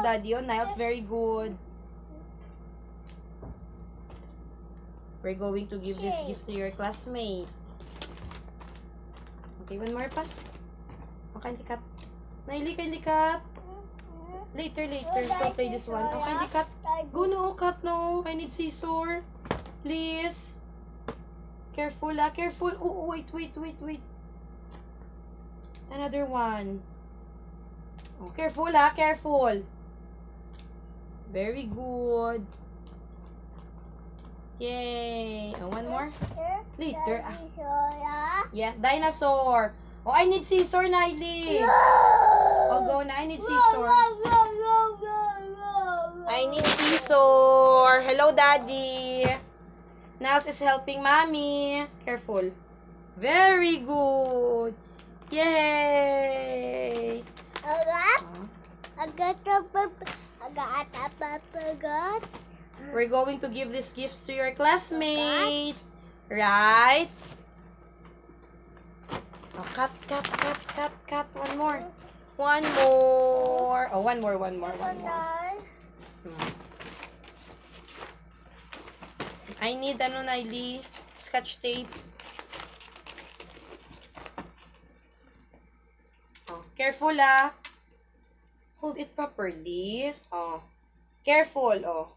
help Daddy. Oh, Niles, very good. We're going to give this gift to your classmate. Okay, one more pa. Okay, likat. Naili kay likat. Later. Go play this one. Okay, likat. Go no, cut no. I need scissor. Please. Careful, careful. Oh, wait. Another one. Oh, careful, careful. Very good. Yay. Oh, one more. Later. Yeah, dinosaur. Oh, I need scissor, Naili. Oh, go na. I need scissor. I need scissor. Hello, Daddy. Niles is helping Mommy. Careful. Very good. Yay. We're going to give these gifts to your classmate. Right? Oh, cut. One more. Oh, one more. I need, Naili? Scotch tape. Oh, careful, Hold it properly. Oh, careful, oh.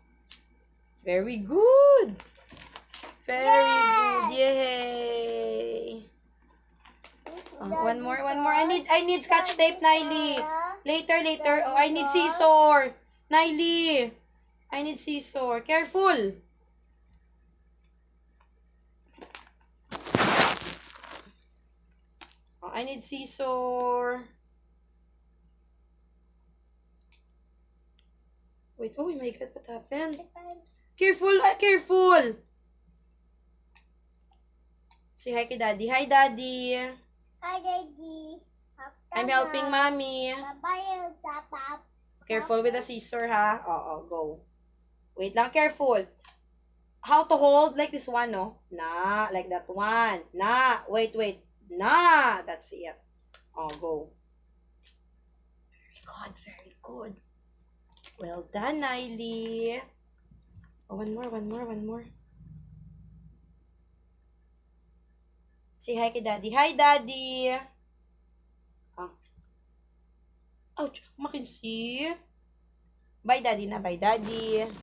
Very good. Very good. Yay. Oh, one more. I need scotch tape, Naili. Later. Oh, I need scissor. Naili. I need scissor. Careful. Oh, I need scissor. Wait, oh my God, what happened? Careful. Say hi kay Daddy. Hi, Daddy. Hi, Daddy. I'm helping Mommy. Careful with the scissor, ha? Oo, go. Wait lang, careful. How to hold? Like this one, no? Nah, like that one. Nah, wait. Nah, that's it. Oh, go. Very good. Well done, Naili. Oh, one more. Say hi kay Daddy. Hi, Daddy. Oh. Ouch, Mackenzie. Bye, Daddy na. Bye, Daddy.